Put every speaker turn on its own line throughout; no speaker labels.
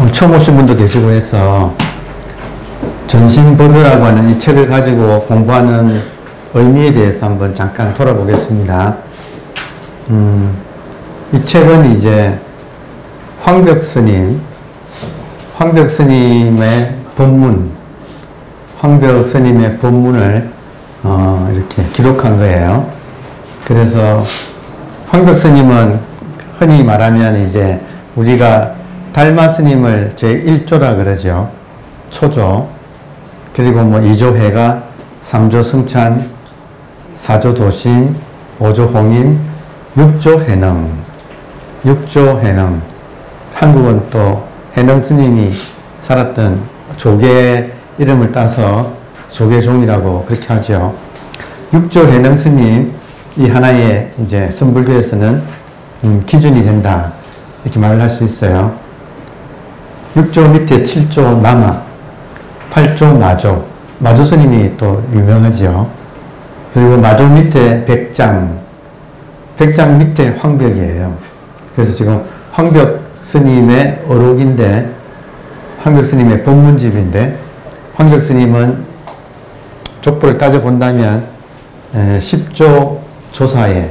처음 오신 분도 계시고 해서 전신보묘라고 하는 이 책을 가지고 공부하는 의미에 대해서 한번 잠깐 돌아보겠습니다. 이 책은 이제 황벽 스님의 법문을 이렇게 기록한 거예요. 그래서 황벽 스님은 흔히 말하면 이제 우리가 달마 스님을 제1조라 그러죠. 초조. 그리고 뭐 2조 해가, 3조 승찬, 4조 도심, 5조 홍인, 6조 해능. 6조 해능. 한국은 또 해능 스님이 살았던 조계 이름을 따서 조계종이라고 그렇게 하죠. 6조 해능 스님, 이 하나의 이제 선불교에서는 기준이 된다. 이렇게 말을 할 수 있어요. 6조 밑에 7조 남아, 8조 마조. 마조 스님이 또 유명하죠. 그리고 마조 밑에 백장 밑에 황벽이에요. 그래서 지금 황벽 스님의 어록인데, 황벽 스님의 법문집인데, 황벽 스님은 족보를 따져본다면 10조 조사에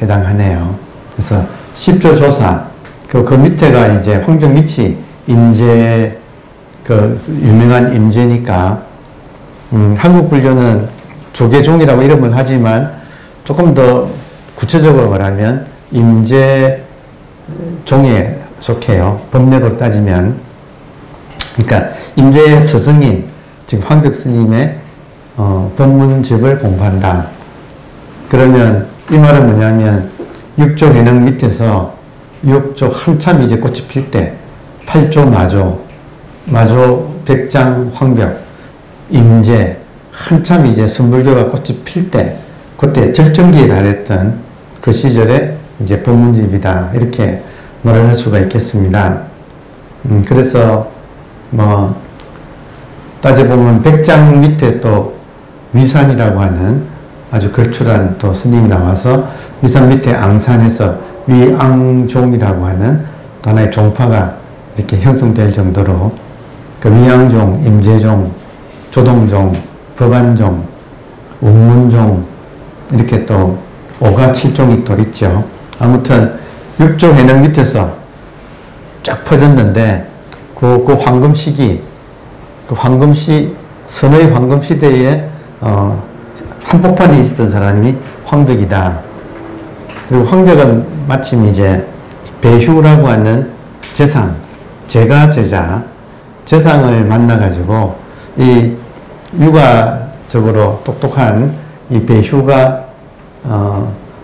해당하네요. 그래서 10조 조사, 그 밑에가 이제 황정미치 임제, 유명한 임제니까, 한국 불교는 조계종이라고 이름을 하지만 조금 더 구체적으로 말하면 임제종에 속해요. 법맥으로 따지면. 그러니까 임제의 스승인, 즉 황벽 스님의 법문집을 공부한다. 그러면 이 말은 뭐냐면 6조 해능 밑에서 6조 한참 이제 꽃이 필 때 8조 마조 백장 황벽 임제 한참 이제 선불교가 꽃이 필 때, 그때 절정기에 달했던 그 시절에 이제 법문집이다. 이렇게 말을 할 수가 있겠습니다. 그래서 뭐 따져보면 백장 밑에 또 위산이라고 하는 아주 걸출한 또 스님이 나와서 위산 밑에 앙산에서 위앙종이라고 하는 또 하나의 종파가 이렇게 형성될 정도로 그 위앙종, 임제종, 조동종, 법안종, 운문종 이렇게 또 5가 7종이 또 있죠. 아무튼 6조 해능 밑에서 쫙 퍼졌는데 그 황금 시기, 선의 황금 시대에 한복판에 있었던 사람이 황벽이다. 그리고 황벽은 마침 이제 배휴라고 하는 재상을 만나가지고 이 육아적으로 똑똑한 이 배휴가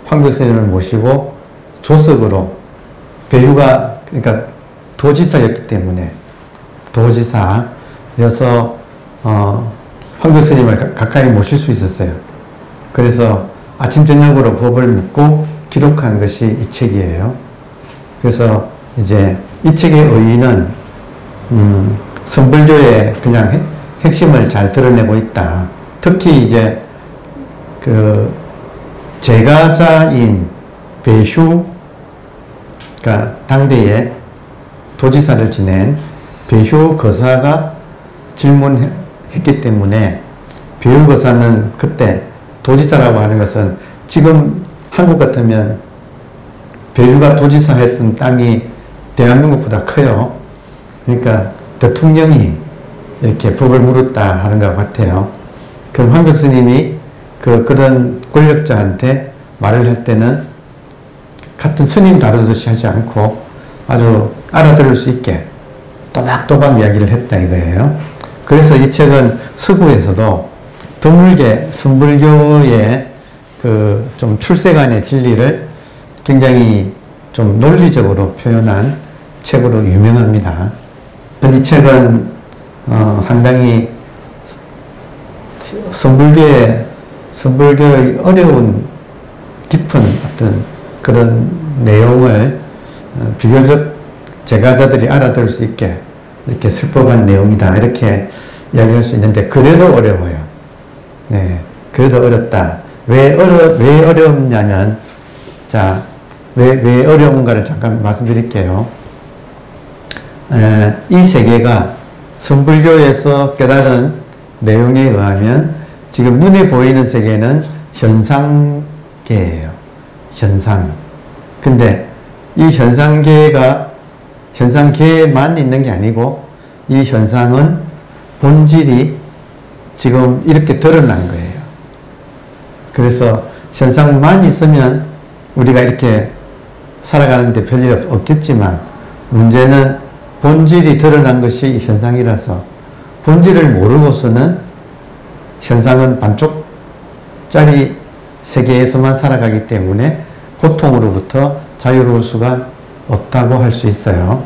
황벽 스님을 모시고 조석으로, 배휴가 그러니까 도지사였기 때문에 도지사여서 황벽 스님을 가까이 모실 수 있었어요. 그래서 아침 저녁으로 법을 묻고 기록한 것이 이 책이에요. 그래서 이제 이 책의 의의는 선불교의 그냥 핵심을 잘 드러내고 있다. 특히 이제 그 제가자인 배휴, 그러니까 당대에 도지사를 지낸 배휴 거사가 질문했기 때문에, 배휴 거사는 그때 도지사라고 하는 것은 지금 한국 같으면 배휴가 도지사 했던 땅이 대한민국보다 커요. 그러니까 대통령이 이렇게 법을 물었다 하는 것 같아요. 그럼 황벽 스님이 그런 권력자한테 말을 할 때는 같은 스님 다루듯이 하지 않고 아주 알아들을 수 있게 또박또박 이야기를 했다 이거예요. 그래서 이 책은 서구에서도 드물게 선불교의 좀 출세간의 진리를 굉장히 좀 논리적으로 표현한 책으로 유명합니다. 이 책은 상당히 선불교의 어려운 깊은 어떤 그런 내용을 비교적 제가자들이 알아들을 수 있게 이렇게 슬퍼한 내용이다. 이렇게 이야기할 수 있는데, 그래도 어려워요. 네. 그래도 어렵다. 왜 어렵냐면, 자, 왜 어려운가를 잠깐 말씀드릴게요. 이 세계가 성불교에서 깨달은 내용에 의하면 지금 눈에 보이는 세계는 현상계예요. 현상. 근데 이 현상계만 있는 게 아니고 이 현상은 본질이 지금 이렇게 드러난 거예요. 그래서 현상만 있으면 우리가 이렇게 살아가는데 별일 없겠지만 문제는 본질이 드러난 것이 현상이라서 본질을 모르고서는 현상은 반쪽짜리 세계에서만 살아가기 때문에 고통으로부터 자유로울 수가 없다고 할 수 있어요.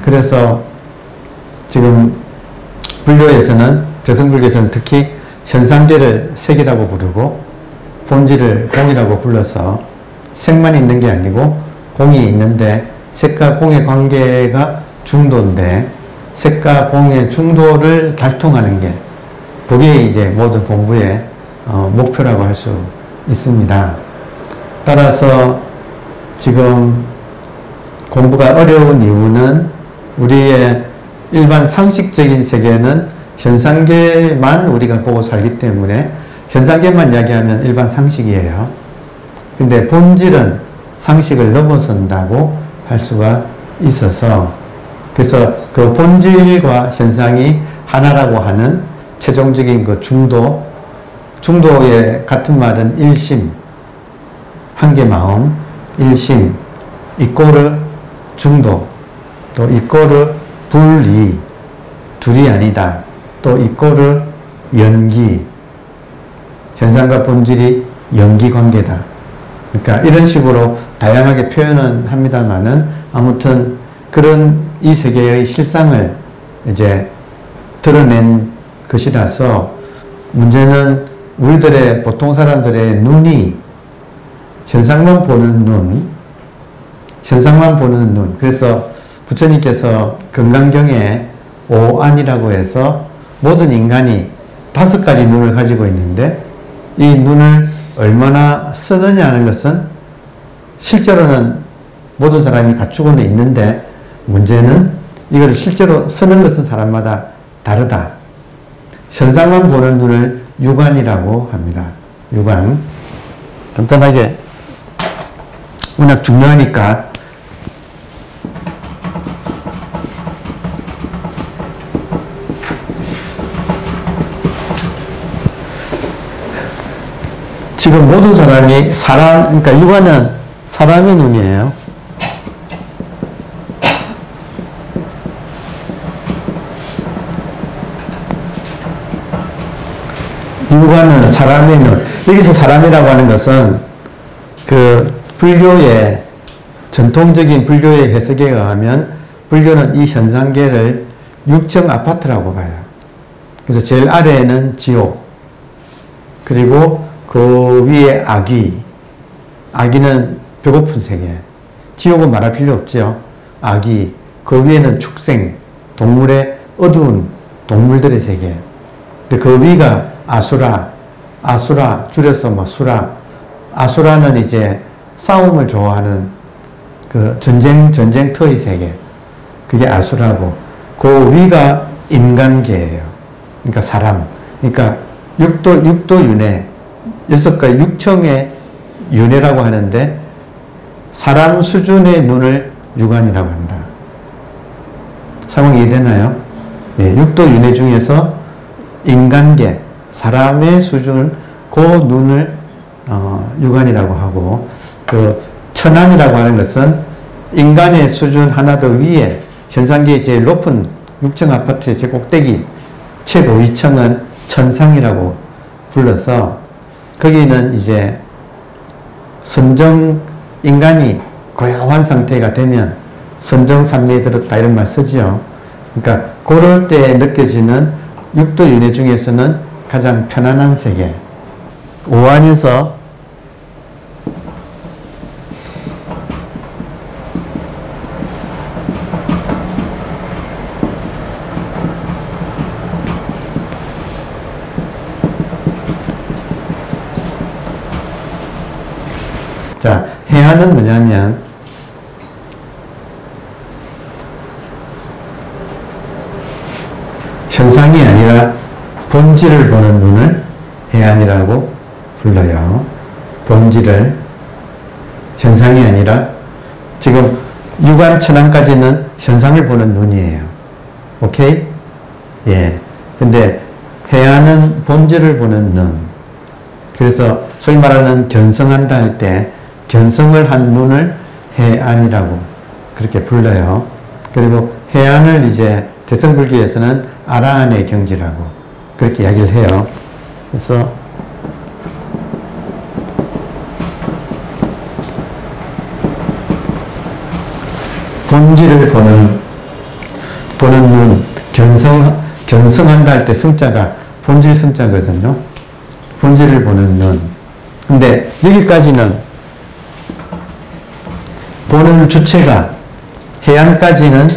그래서 지금 불교에서는, 저승불교에서는 특히 현상계를 색이라고 부르고 본질을 공이라고 불러서 색만 있는 게 아니고 공이 있는데 색과 공의 관계가 중도인데 색과 공의 중도를 달통하는 게 그게 이제 모든 공부의 목표라고 할 수 있습니다. 따라서 지금 공부가 어려운 이유는 우리의 일반 상식적인 세계는 현상계만 우리가 보고 살기 때문에 현상계만 이야기하면 일반 상식이에요. 근데 본질은 상식을 넘어선다고 할 수가 있어서 그래서 그 본질과 현상이 하나라고 하는 최종적인 그 중도의 같은 말은 일심, 한계 마음, 일심, 이꼬르 중도, 또 이꼬르 분리, 둘이 아니다, 또 이꼬르 연기, 현상과 본질이 연기 관계다. 그러니까 이런 식으로 다양하게 표현은 합니다만은 아무튼 그런 이 세계의 실상을 이제 드러낸 것이라서 문제는 우리들의 보통 사람들의 눈이 현상만 보는 눈. 그래서 부처님께서 금강경에 오안이라고 해서 모든 인간이 5가지 눈을 가지고 있는데 이 눈을 얼마나 쓰느냐는 것은 실제로는 모든 사람이 갖추고는 있는데 문제는 이걸 실제로 쓰는 것은 사람마다 다르다. 현상만 보는 눈을 육안이라고 합니다. 육안. 간단하게 워낙 중요하니까 지금 모든 사람이 그러니까 육안은 사람의 눈이에요. 육안은 사람의 눈. 여기서 사람이라고 하는 것은 그 불교의 전통적인 불교의 해석에 의하면 불교는 이 현상계를 육정 아파트라고 봐요. 그래서 제일 아래에는 지옥, 그리고 그 위에 악귀. 악귀는 배고픈 세계. 지옥은 말할 필요 없죠. 악귀. 그 위에는 축생, 동물의 어두운 동물들의 세계. 그 위가 아수라. 아수라 줄여서 뭐 수라. 아수라는 이제 싸움을 좋아하는 그 전쟁터의 세계. 그게 아수라고. 그 위가 인간계예요. 그러니까 사람. 그러니까 육도 윤회. 6가지 육청의 윤회라고 하는데 사람 수준의 눈을 육안이라고 한다. 상황이 이해되나요? 네, 육도 윤회 중에서 인간계, 사람의 수준, 그 눈을 육안이라고 하고, 그 천안이라고 하는 것은 인간의 수준 하나 더 위에 현상계의 제일 높은 6층 아파트의 제 꼭대기 최고 위층은 천상이라고 불러서 거기는 이제 인간이 고요한 상태가 되면 선정산미에 들었다 이런 말 쓰죠. 그러니까 그럴 때 느껴지는 육도 윤회 중에서는 가장 편안한 세계. 오안에서 자, 해안은 뭐냐면 현상이 아니라 본질을 보는 눈을 해안이라고 불러요. 본질을, 현상이 아니라 지금 유관천안까지는 현상을 보는 눈이에요. 오케이? 예. 근데 해안은 본질을 보는 눈. 그래서 소위 말하는 견성한다 할 때 견성을 한 눈을 해안이라고 그렇게 불러요. 그리고 해안을 이제 대승불교에서는 아라한의 경지라고 그렇게 이야기를 해요. 그래서 본질을 보는 눈, 견성한다 할 때 성자가 본질 성자거든요. 본질을 보는 눈. 근데 여기까지는 보는 주체가, 해안까지는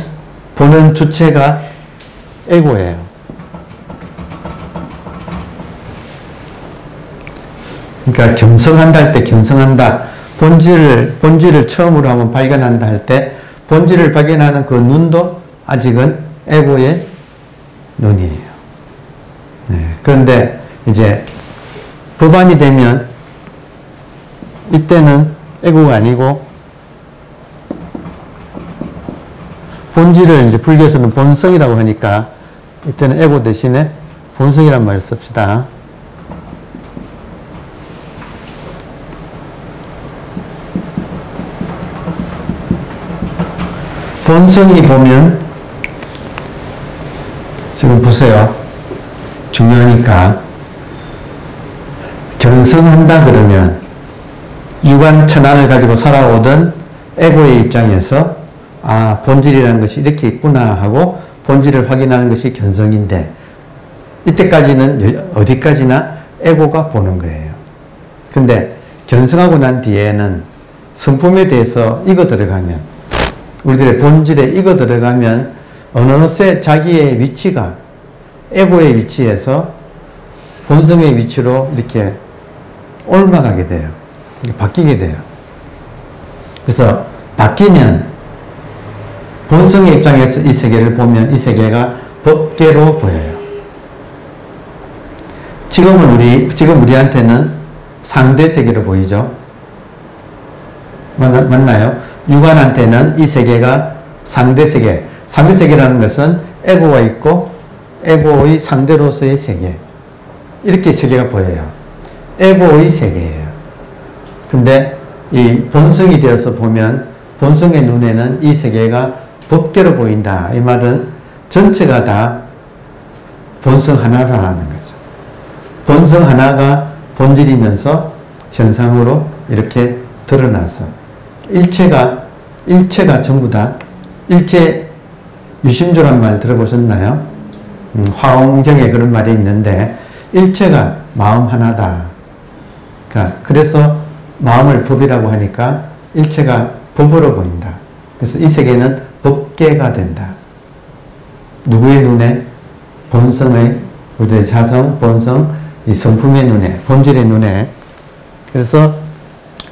보는 주체가 에고예요. 그러니까 견성한다 할 때 견성한다. 본질을 처음으로 한번 발견한다 할 때 본질을 발견하는 그 눈도 아직은 에고의 눈이에요. 네. 그런데 이제 법안이 되면 이때는 에고가 아니고 본질을 이제 불교에서는 본성이라고 하니까 이때는 에고 대신에 본성이란 말을 씁시다. 본성이 보면 지금 보세요. 중요하니까 견성한다 그러면 유관천안을 가지고 살아오던 에고의 입장에서 아, 본질이라는 것이 이렇게 있구나 하고 본질을 확인하는 것이 견성인데 이때까지는 어디까지나 에고가 보는 거예요. 근데 견성하고 난 뒤에는 성품에 대해서 익어 들어가면 우리들의 본질에 익어 들어가면 어느새 자기의 위치가 에고의 위치에서 본성의 위치로 이렇게 옮아가게 돼요. 바뀌게 돼요. 그래서 바뀌면 본성의 입장에서 이 세계를 보면 이 세계가 법계로 보여요. 지금 우리한테는 상대 세계로 보이죠? 맞나요? 유관한테는 이 세계가 상대 세계. 상대 세계라는 것은 에고가 있고 에고의 상대로서의 세계. 이렇게 세계가 보여요. 에고의 세계예요. 근데 이 본성이 되어서 보면 본성의 눈에는 이 세계가 법계로 보인다. 이 말은 전체가 다 본성 하나라는 거죠. 본성 하나가 본질이면서 현상으로 이렇게 드러나서 일체가 전부 다 일체 유심조란 말 들어보셨나요? 화엄경에 그런 말이 있는데 일체가 마음 하나다. 그러니까 그래서 마음을 법이라고 하니까 일체가 법으로 보인다. 그래서 이 세계는 법계가 된다. 누구의 눈에? 본성의, 우리의 자성, 본성, 이 성품의 눈에, 본질의 눈에. 그래서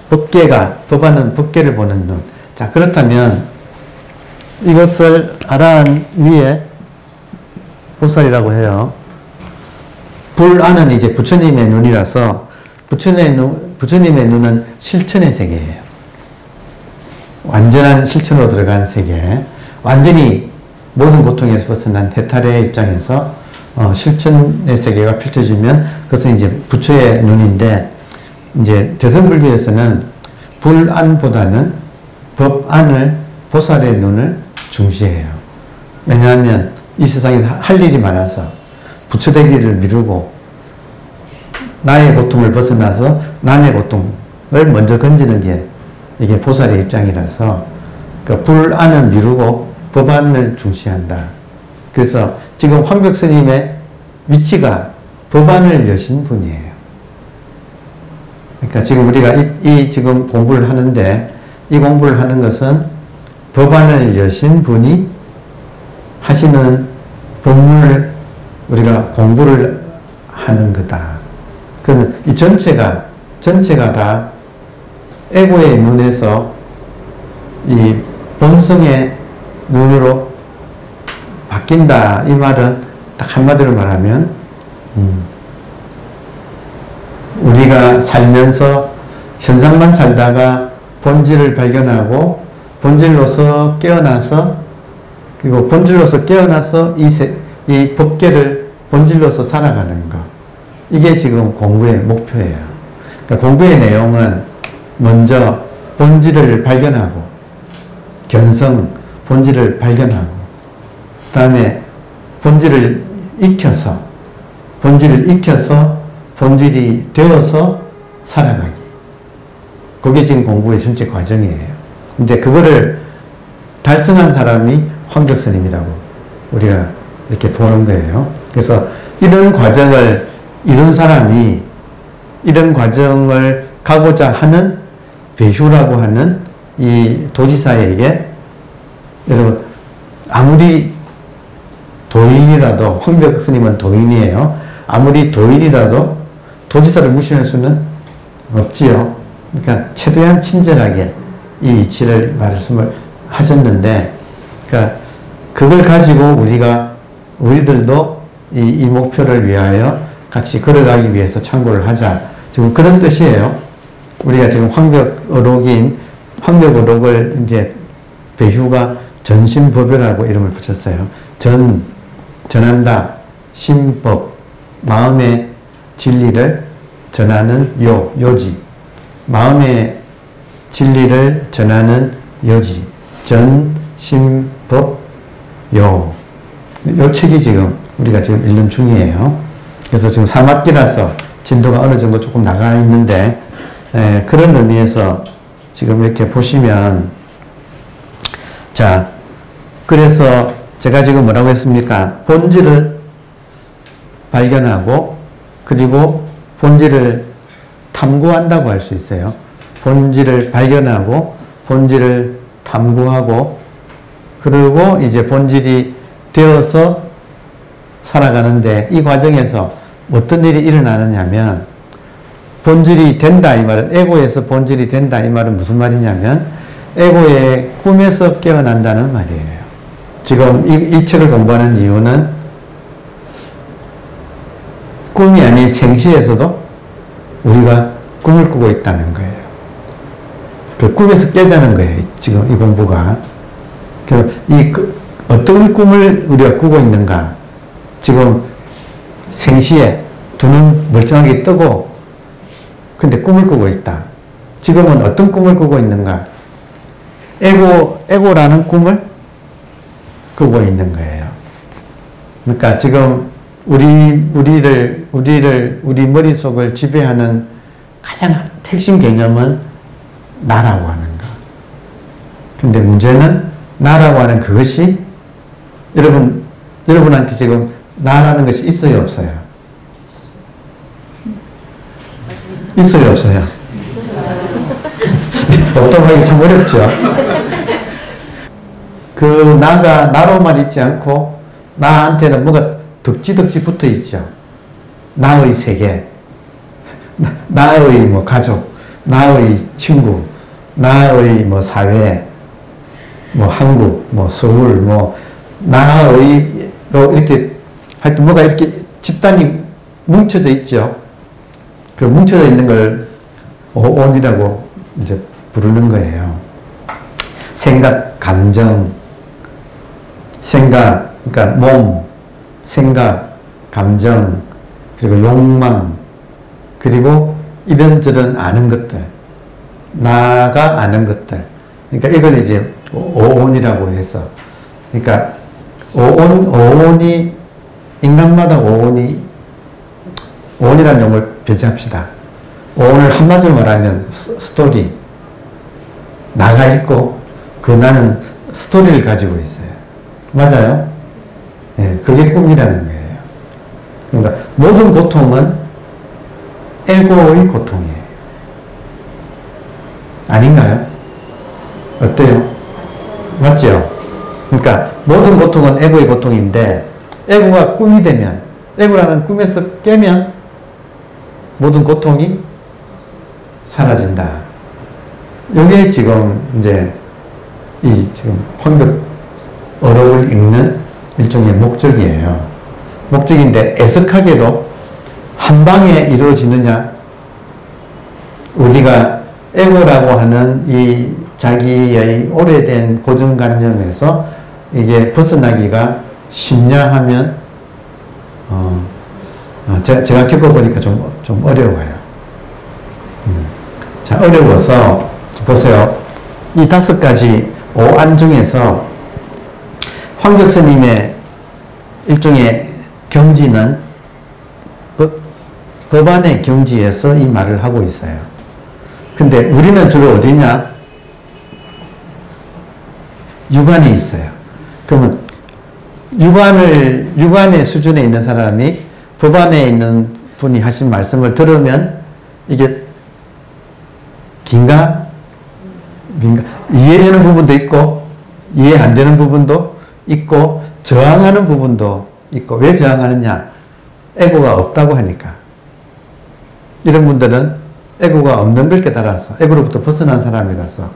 법안은 법계를 보는 눈. 자, 그렇다면 이것을 아라한 위에 보살이라고 해요. 불안은 이제 부처님의 눈이라서 부처님의 눈은 실천의 세계예요. 완전한 실천으로 들어간 세계. 완전히 모든 고통에서 벗어난 해탈의 입장에서 실천의 세계가 펼쳐지면 그것은 이제 부처의 눈인데 이제 대승불교에서는 불안보다는 법안을 보살의 눈을 중시해요. 왜냐하면 이 세상에 할 일이 많아서 부처되기를 미루고 나의 고통을 벗어나서 남의 고통을 먼저 건지는 게 이게 보살의 입장이라서 그 불안을 미루고 법안을 중시한다. 그래서 지금 황벽 스님의 위치가 법안을 여신 분이에요. 그러니까 지금 우리가 지금 공부를 하는데 이 공부를 하는 것은 법안을 여신 분이 하시는 법문을 우리가 공부를 하는 거다. 그러면 이 전체가 다 에고의 눈에서 이 본성의 눈으로 바뀐다. 이 말은 딱 한마디로 말하면 우리가 살면서 현상만 살다가 본질을 발견하고 본질로서 깨어나서 그리고 본질로서 깨어나서 이 법계를 본질로서 살아가는 것. 이게 지금 공부의 목표예요. 그러니까 공부의 내용은 먼저 본질을 발견하고 견성, 본질을 발견하고 그 다음에 본질을 익혀서 본질이 되어서 살아가기. 그게 지금 공부의 전체 과정이에요. 근데 그거를 달성한 사람이 황벽스님이라고 우리가 이렇게 보는 거예요. 그래서 이런 과정을 이룬 사람이 이런 과정을 가고자 하는 배휴라고 하는 이 도지사에게 여러분 아무리 도인이라도 황벽스님은 도인이에요. 아무리 도인이라도 도지사를 무시할 수는 없지요. 그러니까 최대한 친절하게 이 이치를 말씀을 하셨는데, 그러니까 그걸 가지고 우리들도 이 목표를 위하여 같이 걸어가기 위해서 참고를 하자. 지금 그런 뜻이에요. 우리가 지금 황벽어록을 이제 배휴가 전심법요라고 이름을 붙였어요. 전한다. 심법. 마음의 진리를 전하는 요지. 마음의 진리를 전하는 여지. 전심법 요. 요 책이 지금 우리가 지금 읽는 중이에요. 그래서 지금 3학기라서 진도가 어느 정도 조금 나가 있는데, 그런 의미에서 지금 이렇게 보시면, 자, 그래서 제가 지금 뭐라고 했습니까? 본질을 발견하고, 그리고 본질을 탐구한다고 할 수 있어요. 본질을 발견하고, 본질을 탐구하고, 그리고 이제 본질이 되어서 살아가는데, 이 과정에서 어떤 일이 일어나느냐면, 본질이 된다 이 말은, 에고에서 본질이 된다 이 말은 무슨 말이냐면, 에고의 꿈에서 깨어난다는 말이에요. 지금 이 책을 공부하는 이유는 꿈이 아닌 생시에서도 우리가 꿈을 꾸고 있다는 거예요. 그 꿈에서 깨자는 거예요. 지금 이 공부가. 어떤 꿈을 우리가 꾸고 있는가. 지금 생시에 두 눈 멀쩡하게 뜨고 근데 꿈을 꾸고 있다. 지금은 어떤 꿈을 꾸고 있는가. 에고라는 꿈을 꾸고 있는 거예요. 그러니까 지금 우리 머릿속을 지배하는 가장 핵심 개념은 나라고 하는 거. 근데 문제는 나라고 하는 그것이 여러분한테 지금 나라는 것이 있어요, 없어요? 있어요, 없어요? 없다고 하기 참 어렵죠. 그 나가 나로만 있지 않고 나한테는 뭐가 덕지덕지 붙어 있죠. 나의 세계, 나의 뭐 가족, 나의 친구, 나의 뭐 사회, 뭐 한국, 뭐 서울, 뭐 나의로 이렇게 하여튼 뭐가 이렇게 집단이 뭉쳐져 있죠. 그 뭉쳐져 있는 걸 오온이라고 이제 부르는 거예요. 생각, 감정, 그러니까 몸, 생각, 감정, 그리고 욕망, 그리고 이런저런 아는 것들, 나가 아는 것들. 그러니까 이걸 이제 오온이라고 해서, 그러니까 오온이 인간마다 오온이라는 용어를 배제합시다. 오온을 한마디로 말하면 스토리. 나가 있고 그 나는 스토리를 가지고 있어요. 맞아요? 네, 그게 꿈이라는 거예요. 그러니까 모든 고통은 에고의 고통이에요. 아닌가요? 어때요? 맞죠? 그러니까 모든 고통은 에고의 고통인데 에고가 꿈이 되면, 에고라는 꿈에서 깨면 모든 고통이 사라진다. 이게 지금 이제 지금 황벽어록을 읽는 일종의 목적이에요. 목적인데 애석하게도 한 방에 이루어지느냐? 우리가 에고라고 하는 이 자기의 오래된 고정관념에서 이게 벗어나기가 쉽냐 하면 제가 겪어보니까 좀 어려워요. 자, 어려워서 보세요. 이 5가지 오안 중에서 황격스님의 일종의 경지는 법안의 경지에서 이 말을 하고 있어요. 근데 우리는 주로 어디냐? 유관이 있어요. 그러면 유관의 수준에 있는 사람이 법안에 있는 분이 하신 말씀을 들으면 이게 긴가? 민가? 이해되는 부분도 있고 이해 안 되는 부분도 있고 저항하는 부분도 있고. 왜 저항하느냐? 에고가 없다고 하니까. 이런 분들은 에고가 없는 걸 깨달아서 에고로부터 벗어난 사람이라서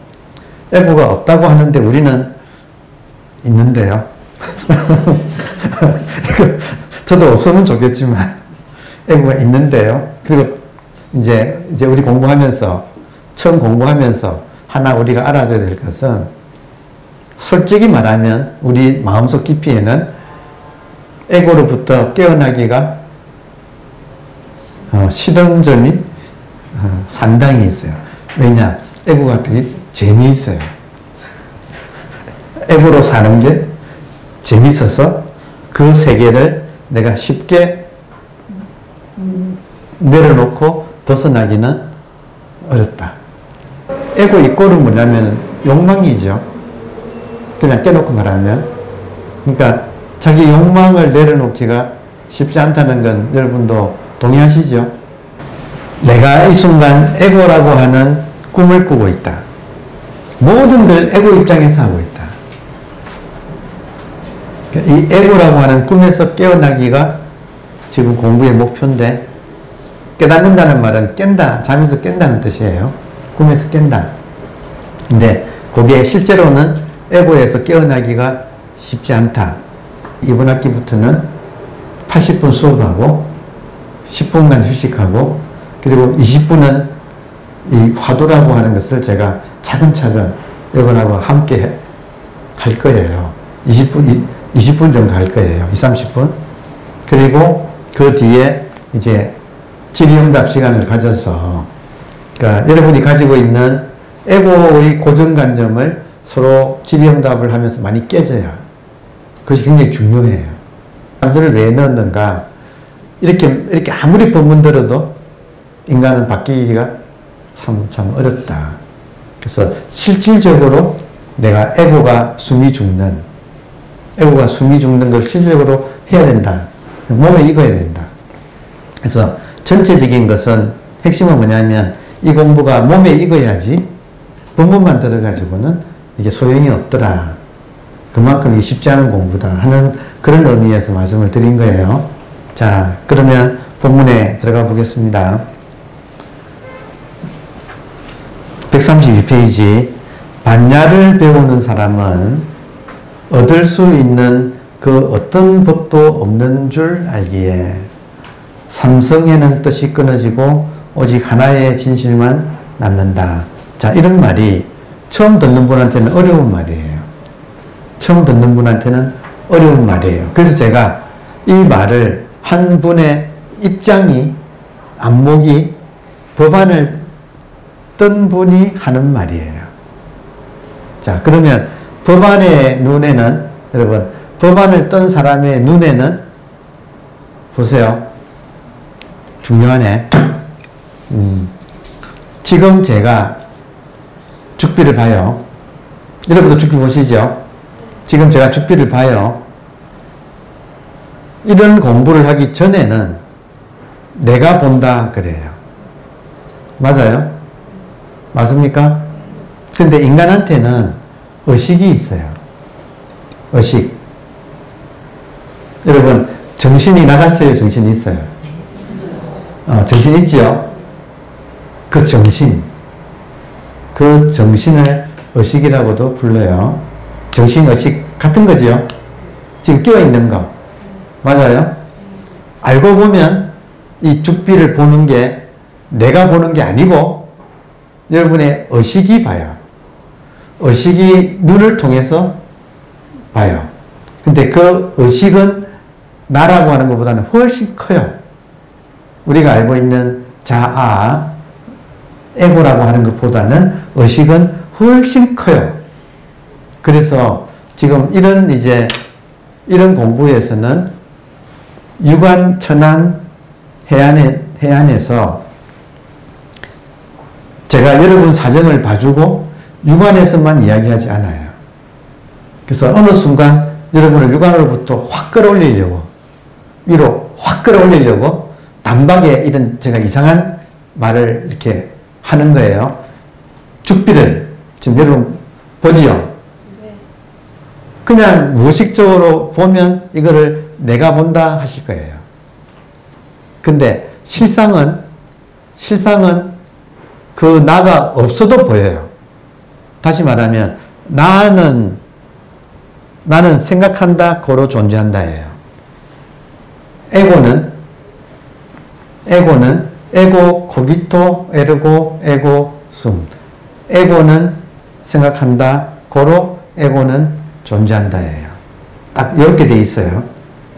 에고가 없다고 하는데 우리는 있는데요. 저도 없으면 좋겠지만 에고가 있는데요. 그리고 이제 우리 공부하면서 처음 공부하면서 하나 우리가 알아줘야 될 것은 솔직히 말하면 우리 마음속 깊이에는 에고로부터 깨어나기가 싫은 점이 상당히 있어요. 왜냐? 에고가 되게 재미있어요. 에고로 사는 게 재밌어서 그 세계를 내가 쉽게 내려놓고 벗어나기는 어렵다. 에고 이꼴은 뭐냐면 욕망이죠. 그냥 깨놓고 말하면. 그러니까 자기 욕망을 내려놓기가 쉽지 않다는 건 여러분도 동의하시죠? 내가 이 순간 에고라고 하는 꿈을 꾸고 있다. 모든 걸 에고 입장에서 하고 있다. 이 에고라고 하는 꿈에서 깨어나기가 지금 공부의 목표인데, 깨닫는다는 말은 깬다, 잠에서 깬다는 뜻이에요. 꿈에서 깬다. 근데 그게 실제로는 에고에서 깨어나기가 쉽지 않다. 이번 학기부터는 80분 수업하고 10분간 휴식하고 그리고 20분은 이 화두라고 하는 것을 제가 차근차근 여러분하고 함께 할 거예요. 20분 정도 할 거예요. 20, 30분. 그리고 그 뒤에 이제 질의응답 시간을 가져서, 그러니까 여러분이 가지고 있는 에고의 고정관념을 서로 질의응답을 하면서 많이 깨져야, 그것이 굉장히 중요해요. 사람들을 왜 넣었는가? 이렇게 아무리 법문 들어도 인간은 바뀌기가 참 어렵다. 그래서 실질적으로 내가 에고가 숨이 죽는 걸 실질적으로 해야 된다. 몸에 익어야 된다. 그래서 전체적인 것은 핵심은 뭐냐면 이 공부가 몸에 익어야지 법문만 들어가지고는 이게 소용이 없더라. 그만큼 이게 쉽지 않은 공부다 하는 그런 의미에서 말씀을 드린 거예요. 자, 그러면 본문에 들어가 보겠습니다. 132페이지. 반야를 배우는 사람은 얻을 수 있는 그 어떤 법도 없는 줄 알기에 삼성에는 뜻이 끊어지고 오직 하나의 진실만 남는다. 자, 이런 말이 처음 듣는 분한테는 어려운 말이에요. 처음 듣는 분한테는 어려운 말이에요. 그래서 제가 이 말을 한 분의 입장이, 안목이 법안을 뜬 분이 하는 말이에요. 자, 그러면 법안의 눈에는, 여러분, 법안을 뜬 사람의 눈에는, 보세요. 중요하네. 지금 제가 죽비를 봐요. 여러분도 죽비 보시죠? 지금 제가 죽비를 봐요. 이런 공부를 하기 전에는 내가 본다 그래요. 맞아요? 맞습니까? 근데 인간한테는 의식이 있어요. 의식. 여러분, 정신이 나갔어요? 정신이 있어요? 정신 있지요? 그 정신을 의식이라고도 불러요. 정신, 의식 같은 거지요? 지금 끼어있는 거. 맞아요? 알고 보면 이 죽비를 보는 게 내가 보는 게 아니고 여러분의 의식이 봐요. 의식이 눈을 통해서 봐요. 근데 그 의식은 나라고 하는 것보다는 훨씬 커요. 우리가 알고 있는 자아, 에고라고 하는 것보다는 의식은 훨씬 커요. 그래서 지금 이런 공부에서는 유관, 천안, 해안에서 제가 여러분 사정을 봐주고 유관에서만 이야기하지 않아요. 그래서 어느 순간 여러분을 유관으로부터 확 끌어올리려고, 위로 확 끌어올리려고 단박에 이런 제가 이상한 말을 이렇게 하는 거예요. 죽비를 지금 여러분 보지요? 네. 그냥 무의식적으로 보면 이거를 내가 본다 하실 거예요. 근데 실상은 그 나가 없어도 보여요. 다시 말하면 나는 생각한다, 고로 존재한다예요. 에고는 에고 코기토 에르고 에고 숨. 에고는 생각한다, 고로 에고는 존재한다예요. 딱 이렇게 돼 있어요.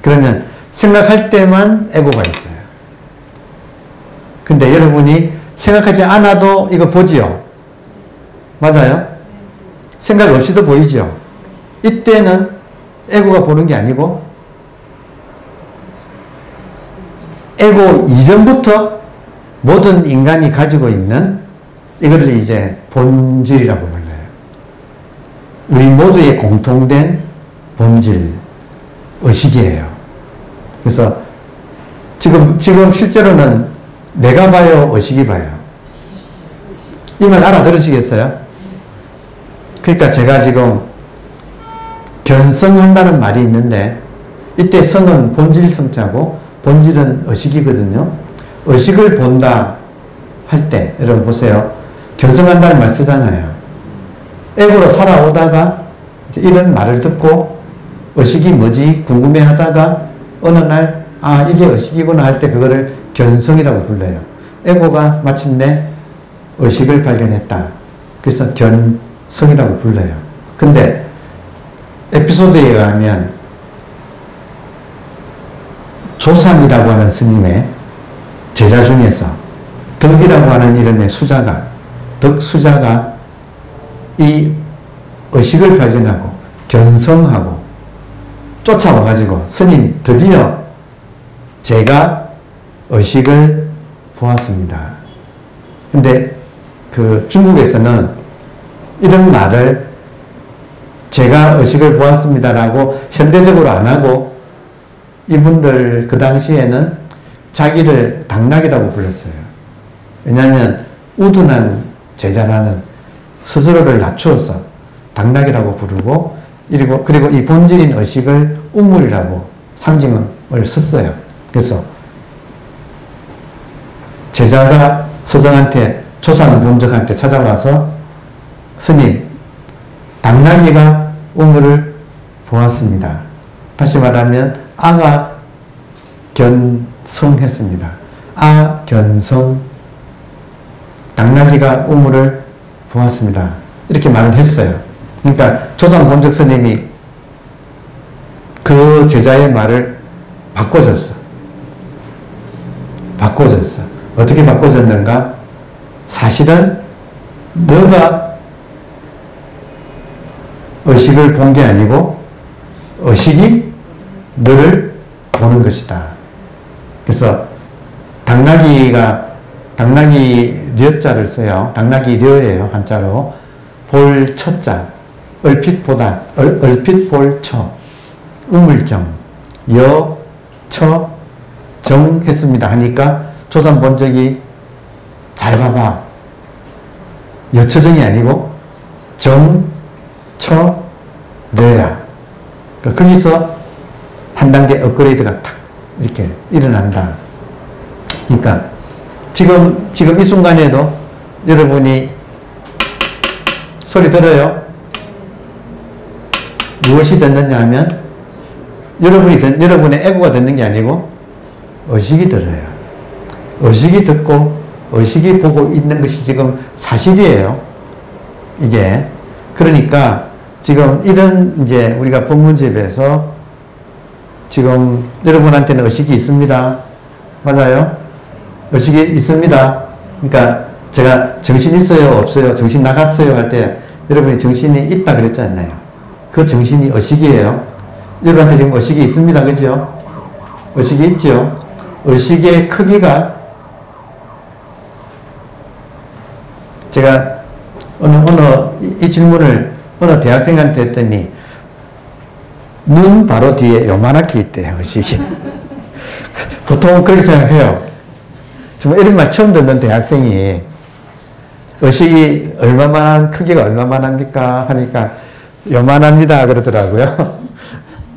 그러면 생각할 때만 에고가 있어요. 근데 여러분이 생각하지 않아도 이거 보지요? 맞아요? 생각 없이도 보이죠? 이때는 에고가 보는 게 아니고 에고 이전부터 모든 인간이 가지고 있는 이거를 이제 본질이라고 불러요. 우리 모두의 공통된 본질, 의식이에요. 그래서 지금 실제로는 내가 봐요, 의식이 봐요. 이 말 알아들으시겠어요? 그러니까 제가 지금 견성한다는 말이 있는데 이때 성은 본질 성자고 본질은 의식이거든요. 의식을 본다 할 때 여러분 보세요. 견성한다는 말 쓰잖아요. 에고로 살아오다가 이런 말을 듣고 의식이 뭐지 궁금해 하다가 어느 날 이게 의식이구나 할 때 그거를 견성이라고 불러요. 에고가 마침내 의식을 발견했다. 그래서 견성이라고 불러요. 근데 에피소드에 의하면 조산이라고 하는 스님의 제자 중에서 덕이라고 하는 이름의 덕수자가 이 의식을 발견하고 견성하고 쫓아와가지고 스님 드디어 제가 의식을 보았습니다. 근데 그 중국에서는 이런 말을 제가 의식을 보았습니다라고 현대적으로 안 하고 이분들 그 당시에는 자기를 당락이라고 불렀어요. 왜냐하면 우둔한 제자라는 스스로를 낮추어서 당락이라고 부르고 그리고 이 본질인 의식을 우물이라고 상징을 썼어요. 그래서 제자가 스승한테 조산 본적한테 찾아와서 스님 당나귀가 우물을 보았습니다. 다시 말하면 아가 견성했습니다. 견성 당나귀가 우물을 보았습니다. 이렇게 말을 했어요. 그러니까 조산 본적 스님이 그 제자의 말을 바꿔줬어. 어떻게 바꿔줬는가? 사실은 너가 의식을 본 게 아니고 의식이 너를 보는 것이다. 그래서 당나귀 려자를 써요. 당나귀 려예요. 한자로. 볼 처자. 얼핏 볼 처. 우물정. 처, 정 했습니다. 하니까 조산 본적이 잘 봐봐. 여처정이 아니고 정, 처, 려야. 그러니까 거기서 한 단계 업그레이드가 탁 이렇게 일어난다. 그러니까 지금 이 순간에도 여러분이 소리 들어요? 무엇이 듣느냐 하면 여러분의 에고가 듣는 게 아니고 의식이 들어요. 의식이 듣고 의식이 보고 있는 것이 지금 사실이에요. 이게. 그러니까 지금 이런 이제 우리가 법문집에서 지금 여러분한테는 의식이 있습니다. 맞아요? 의식이 있습니다. 그러니까 제가 정신 있어요? 없어요? 정신 나갔어요? 할 때 여러분이 정신이 있다 그랬잖아요. 그 정신이 의식이에요. 여러분한테 지금 의식이 있습니다. 그죠? 의식이 있죠? 의식의 크기가 제가 이 질문을 어느 대학생한테 했더니 눈 바로 뒤에 요만하게 있대요. 의식이. 보통 그렇게 생각해요. 정말 이런 말 처음 듣는 대학생이 의식이 얼마만 크기가 얼마만 합니까? 하니까 요만합니다 그러더라고요.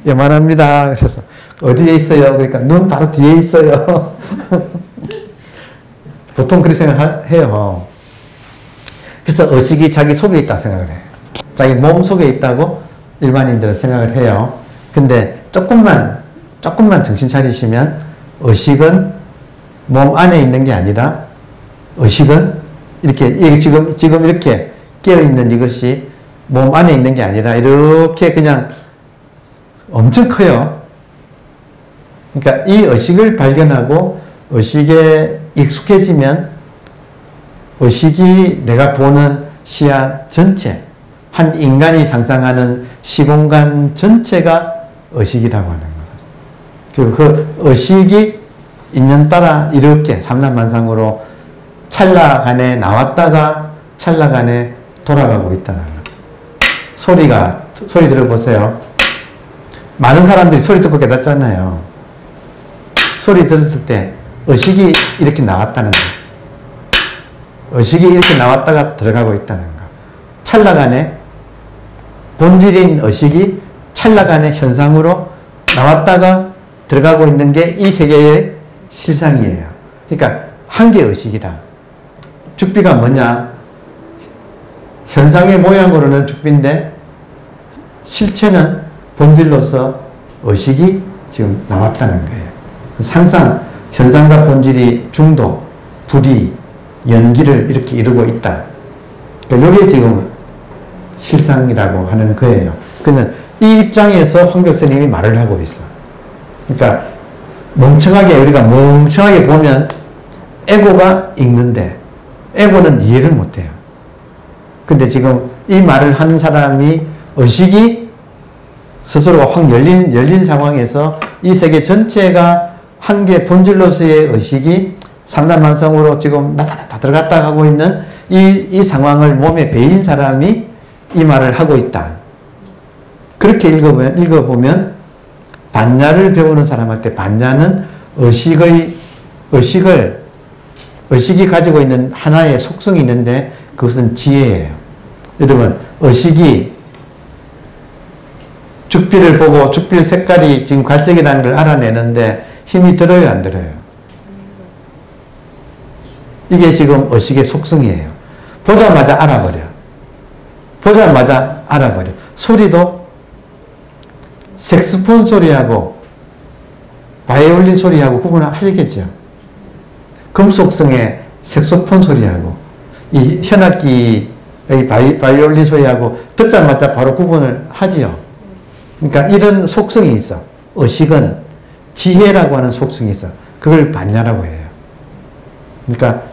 요만합니다. 그래서 어디에 있어요? 그러니까 눈 바로 뒤에 있어요. 보통 그렇게 생각해요. 그래서 의식이 자기 속에 있다고 생각을 해요. 자기 몸 속에 있다고 일반인들은 생각을 해요. 근데 조금만 정신 차리시면 의식은 몸 안에 있는 게 아니라 의식은 이렇게 지금 이렇게 깨어있는 이것이 몸 안에 있는 게 아니라 이렇게 그냥 엄청 커요. 그러니까 이 의식을 발견하고 의식에 익숙해지면 의식이 내가 보는 시야 전체, 한 인간이 상상하는 시공간 전체가 의식이라고 하는 거예요. 그리고 그 의식이 인연따라 이렇게 삼라만상으로 찰나간에 나왔다가 찰나간에 돌아가고 있다는 거예요. 소리 들어보세요. 많은 사람들이 소리 듣고 깨닫잖아요. 소리 들었을 때 의식이 이렇게 나왔다는 거예요. 의식이 이렇게 나왔다가 들어가고 있다는 거. 찰나간에 본질인 의식이 찰나간의 현상으로 나왔다가 들어가고 있는 게 이 세계의 실상이에요. 그러니까 한계 의식이다. 죽비가 뭐냐? 현상의 모양으로는 죽비인데 실체는 본질로서 의식이 지금 나왔다는 거예요. 항상 현상과 본질이 중도, 불이, 연기를 이렇게 이루고 있다. 그러니까 이게 지금 실상이라고 하는 거예요. 그러면 이 입장에서 황벽스님이 말을 하고 있어. 그러니까 우리가 멍청하게 보면 에고가 읽는데 에고는 이해를 못해요. 근데 지금 이 말을 하는 사람이 의식이 스스로가 확 열린 상황에서 이 세계 전체가 한계 본질로서의 의식이 삼라만상으로 지금 나타났다 들어갔다 하고 있는 이 상황을 몸에 배인 사람이 이 말을 하고 있다. 그렇게 읽어보면 반야를 배우는 사람한테 반야는 의식이 가지고 있는 하나의 속성이 있는데 그것은 지혜예요. 여러분, 의식이 죽비를 보고 죽비 색깔이 지금 갈색이라는 걸 알아내는데 힘이 들어요, 안 들어요? 이게 지금 의식의 속성이에요. 보자마자 알아버려. 소리도 색스폰 소리하고 바이올린 소리하고 구분을 하시겠죠. 금속성의 색소폰 소리하고 이 현악기의 바이올린 소리하고 듣자마자 바로 구분을 하지요. 그러니까 이런 속성이 있어. 의식은 지혜라고 하는 속성이 있어. 그걸 반야라고 해요. 그러니까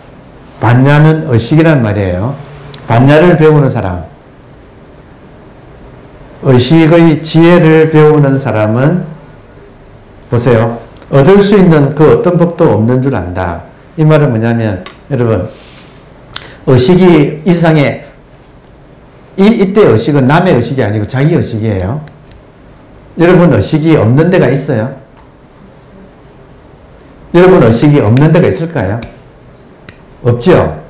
반야는 의식이란 말이에요. 반야를 배우는 사람, 의식의 지혜를 배우는 사람은 보세요. 얻을 수 있는 그 어떤 법도 없는 줄 안다. 이 말은 뭐냐면 여러분, 의식이 이 세상에 이때 의식은 남의 의식이 아니고 자기 의식이에요. 여러분 의식이 없는 데가 있어요? 여러분 의식이 없는 데가 있을까요? 없죠?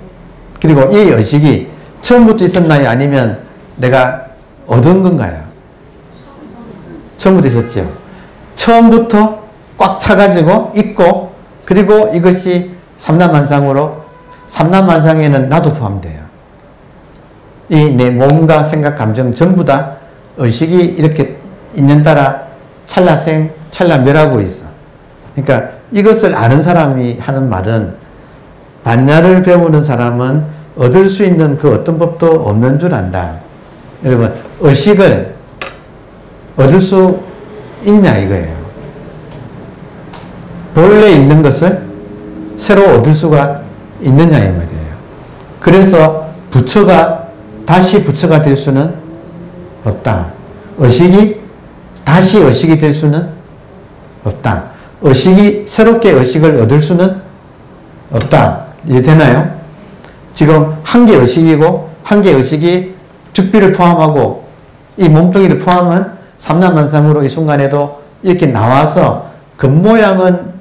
그리고 이 의식이 처음부터 있었나요? 아니면 내가 얻은 건가요? 처음부터 있었죠? 처음부터 꽉 차가지고 있고 그리고 이것이 삼라만상으로 삼라만상에는 나도 포함돼요. 이 내 몸과 생각, 감정 전부 다 의식이 이렇게 인연따라 찰나생, 찰나멸하고 있어. 그러니까 이것을 아는 사람이 하는 말은 반야를 배우는 사람은 얻을 수 있는 그 어떤 법도 없는 줄 안다. 여러분, 의식을 얻을 수 있냐 이거예요. 본래 있는 것을 새로 얻을 수가 있느냐 이 말이에요. 그래서 부처가 다시 부처가 될 수는 없다. 의식이 다시 의식이 될 수는 없다. 의식이 새롭게 의식을 얻을 수는 없다. 이해되나요? 지금 한 개 의식이고 한 개 의식이 죽비를 포함하고 이 몸뚱이를 포함한 삼남만상으로 이 순간에도 이렇게 나와서 겉모양은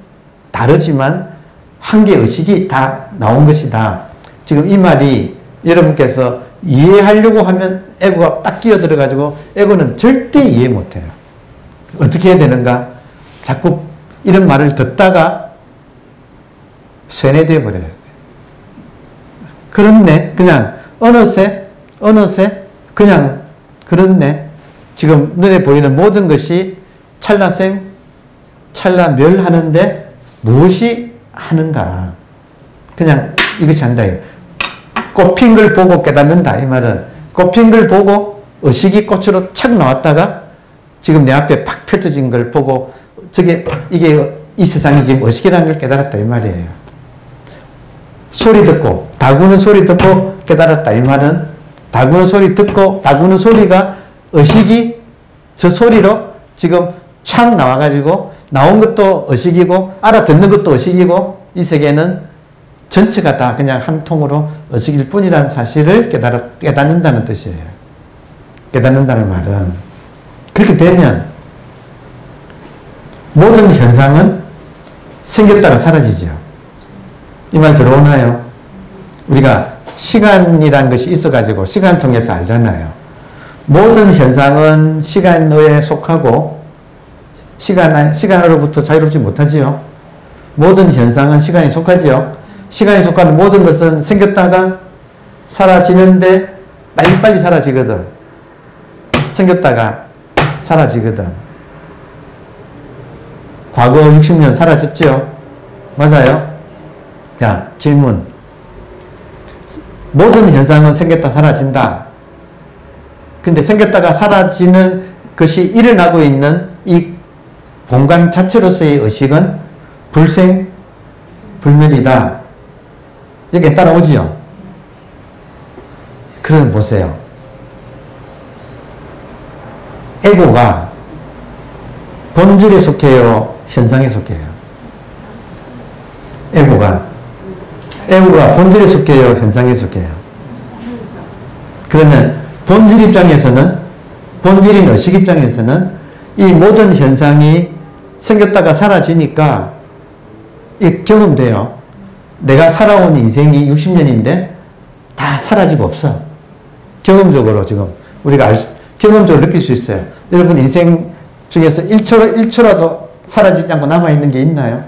다르지만 한 개 의식이 다 나온 것이다. 지금 이 말이 여러분께서 이해하려고 하면 에고가 딱 끼어들어가지고 에고는 절대 이해 못해요. 어떻게 해야 되는가? 자꾸 이런 말을 듣다가 쇠뇌되어 버려요. 그렇네. 그냥 어느새 그냥 그렇네. 지금 눈에 보이는 모든 것이 찰나생, 찰나멸하는데 무엇이 하는가? 그냥 이것이 한다. 꽃핀 걸 보고 깨닫는다. 이 말은 꽃핀 걸 보고 의식이 꽃으로 착 나왔다가 지금 내 앞에 팍 펼쳐진 걸 보고 이게 이 세상이 지금 의식이라는 걸 깨달았다. 이 말이에요. 소리 듣고 다구는 소리 듣고 깨달았다. 이 말은 다구는 소리 듣고 다구는 소리가 의식이 저 소리로 지금 촥 나와가지고 나온 것도 의식이고 알아듣는 것도 의식이고 이 세계는 전체가 다 그냥 한 통으로 의식일 뿐이라는 사실을 깨닫는다는 뜻이에요. 깨닫는다는 말은 그렇게 되면 모든 현상은 생겼다가 사라지죠. 이 말 들어오나요? 우리가 시간이라는 것이 있어가지고 시간을 통해서 알잖아요. 모든 현상은 시간에 속하고 시간으로부터 자유롭지 못하지요. 모든 현상은 시간에 속하지요. 시간에 속하는 모든 것은 생겼다가 사라지는데 빨리빨리 사라지거든. 생겼다가 사라지거든. 과거 60년 사라졌죠? 맞아요? 자, 질문. 모든 현상은 생겼다 사라진다. 근데 생겼다가 사라지는 것이 일어나고 있는 이 공간 자체로서의 의식은 불생, 불멸이다. 여기에 따라오지요? 그럼 보세요. 에고가 본질에 속해요? 현상에 속해요? 에고가 본질에 속해요? 현상에 속해요? 그러면 본질 입장에서는, 본질인 의식 입장에서는 이 모든 현상이 생겼다가 사라지니까 이 경험돼요. 내가 살아온 인생이 60년인데 다 사라지고 없어. 경험적으로 지금 우리가 경험적으로 느낄 수 있어요. 여러분 인생 중에서 1초라도 사라지지 않고 남아있는 게 있나요?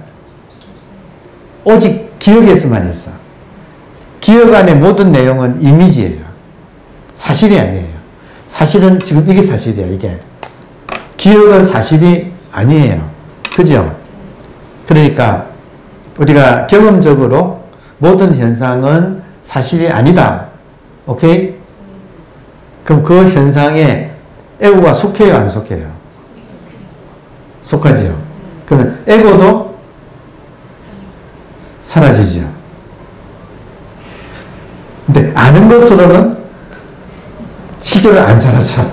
오직 기억에서만 있어. 기억 안의 모든 내용은 이미지예요. 사실이 아니에요. 사실은 지금 이게 사실이야, 이게. 기억은 사실이 아니에요. 그죠? 그러니까 우리가 경험적으로 모든 현상은 사실이 아니다. 오케이? 그럼 그 현상에 에고가 속해요, 안 속해요? 속하지요. 그러면 에고도 사라지죠. 근데 아는 것으로는 실제로 안 사라져.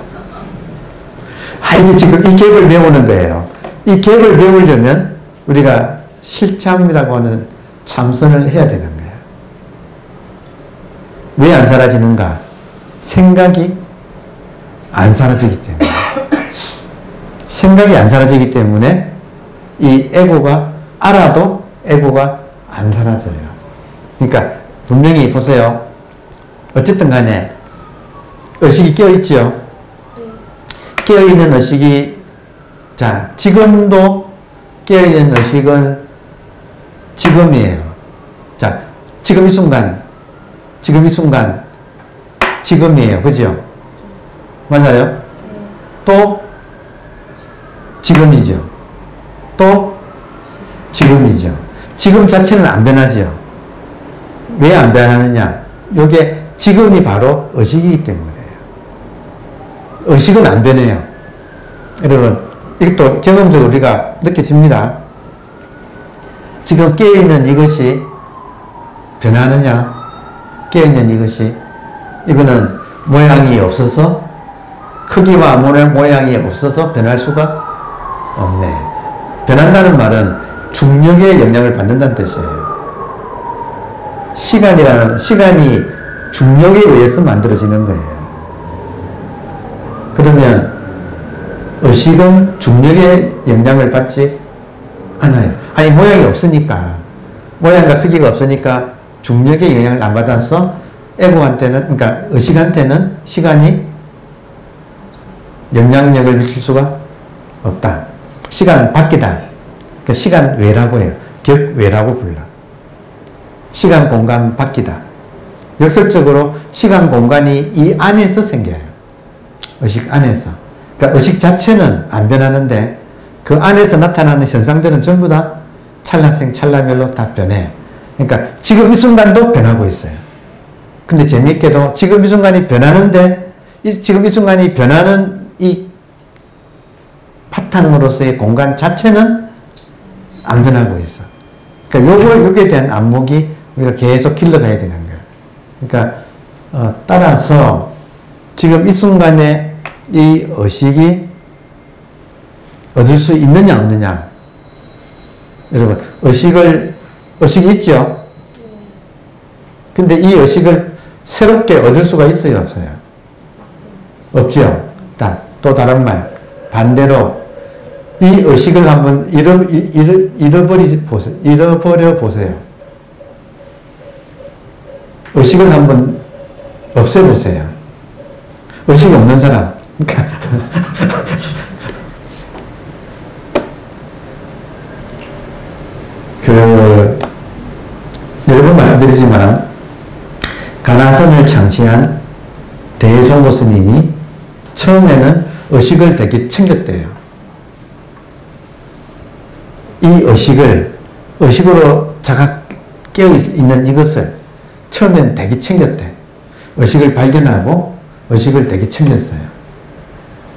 이게 지금 이 갭을 메우는 거예요. 이 갭을 메우려면 우리가 실참이라고 하는 참선을 해야 되는 거예요. 왜 안 사라지는가? 생각이 안 사라지기 때문에. 생각이 안 사라지기 때문에 이 에고가 알아도 에고가 안 사라져요. 그러니까 분명히 보세요. 어쨌든 간에 의식이 깨어있죠. 깨어있는 의식이 자 지금도 깨어있는 의식은 지금이에요. 자 지금 이 순간 지금이에요. 그죠? 맞아요? 또 지금이죠. 또 지금이죠. 지금 자체는 안 변하죠. 왜 안 변하느냐? 이게 지금이 바로 의식이기 때문이에요. 의식은 안 변해요. 여러분, 이것도 경험적으로 우리가 느껴집니다. 지금 깨어있는 이것이 변하느냐? 깨어있는 이것이, 이거는 모양이 없어서, 크기와 모양이 없어서 변할 수가 없네. 변한다는 말은 중력의 영향을 받는다는 뜻이에요. 시간이 중력에 의해서 만들어지는 거예요. 그러면 의식은 중력의 영향을 받지 않아요. 아니, 모양이 없으니까, 모양과 크기가 없으니까 중력의 영향을 안 받아서 에고한테는, 그러니까 의식한테는 시간이 영향력을 미칠 수가 없다. 시간 밖이다. 그러니까 시간 외라고 해요. 격외라고 불러. 시간 공간 밖이다. 역설적으로 시간 공간이 이 안에서 생겨요. 의식 안에서. 그러니까 의식 자체는 안 변하는데 그 안에서 나타나는 현상들은 전부 다 찰나생 찰나별로 다 변해. 그러니까 지금 이 순간도 변하고 있어요. 근데 재미있게도 지금 이 순간이 변하는데 지금 이 순간이 변하는 이 바탕으로서의 공간 자체는 안 변하고 있어. 그러니까 요거에 대한 안목이 우리가 계속 길러가야 되는 거야. 그러니까 따라서 지금 이 순간에 이 의식이 얻을 수 있느냐 없느냐. 여러분, 의식이 있죠? 근데 이 의식을 새롭게 얻을 수가 있어요, 없어요? 없죠? 또 다른 말, 반대로 이 의식을 한번 잃어버려 보세요. 의식을 한번 없애보세요. 의식이 없는 사람. 여러 번 말씀드리지만 가나선을 창시한 대종고 스님이 처음에는 의식을 되게 챙겼대요. 이 의식으로 자각 깨어있는 이것을 처음에는 되게 챙겼대. 의식을 발견하고 의식을 되게 챙겼어요.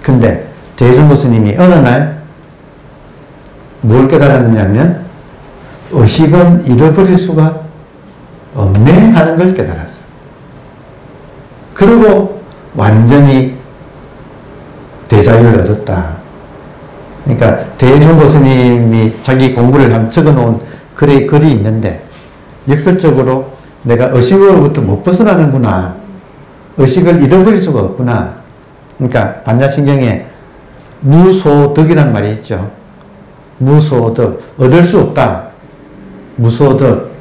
근데 대종고 스님이 어느 날 뭘 깨달았느냐면 의식은 잃어버릴 수가 없네 하는 걸 깨달았어. 그리고 완전히 대자유를 얻었다. 그러니까 대종고 스님이 자기 공부를 한번 적어놓은 글이 있는데 역설적으로 내가 의식으로부터 못 벗어나는구나. 의식을 잃어버릴 수가 없구나. 그러니까 반야신경에 무소득이란 말이 있죠. 무소득. 얻을 수 없다. 무소득.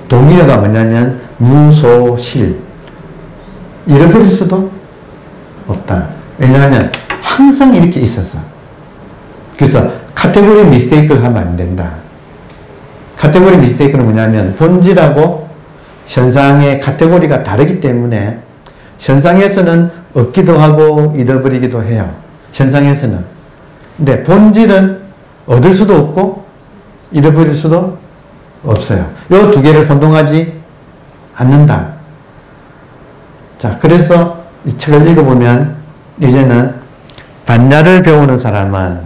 동의어가 뭐냐면 무소실. 잃어버릴 수도 없다. 왜냐하면 항상 이렇게 있어서. 그래서 카테고리 미스테이크를 하면 안 된다. 카테고리 미스테이크는 뭐냐면 본질하고 현상의 카테고리가 다르기 때문에 현상에서는 얻기도 하고 잃어버리기도 해요. 현상에서는. 근데 본질은 얻을 수도 없고 잃어버릴 수도 없어요. 이 두 개를 혼동하지 않는다. 자, 그래서 이 책을 읽어보면 이제는 반야를 배우는 사람은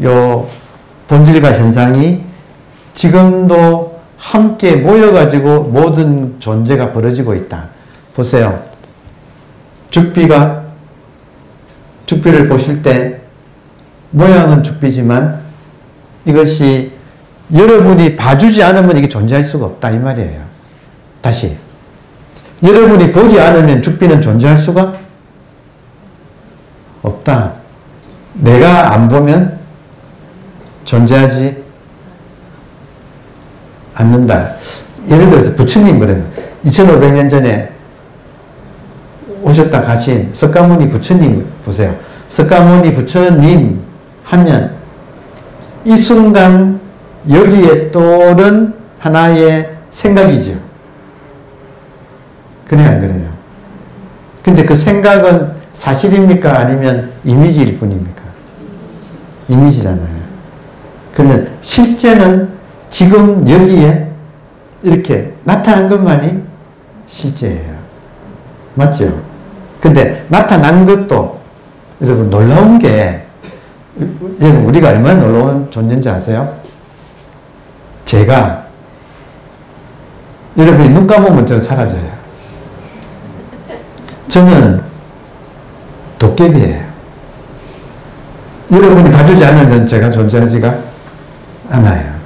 요 본질과 현상이 지금도 함께 모여가지고 모든 존재가 벌어지고 있다. 보세요. 죽비를 보실 때 모양은 죽비지만 이것이 여러분이 봐주지 않으면 이게 존재할 수가 없다 이 말이에요. 다시 여러분이 보지 않으면 죽비는 존재할 수가 없다. 내가 안 보면 존재하지 않는다. 예를 들어서 부처님 그래요. 2500년 전에 오셨다 가신 석가모니 부처님 보세요. 석가모니 부처님 하면 이 순간 여기에 떠오른 하나의 생각이죠. 그래 안 그래요? 근데 그 생각은 사실입니까? 아니면 이미지일 뿐입니까? 이미지잖아요. 그러면 실제는 지금 여기에 이렇게 나타난 것만이 실제예요. 맞죠? 근데 나타난 것도 여러분 놀라운 게 여러분 우리가 얼마나 놀라운 존재인지 아세요? 제가 여러분이 눈 감으면 저는 사라져요. 저는 도깨비예요. 여러분이 봐주지 않으면 제가 존재하지가 않아요.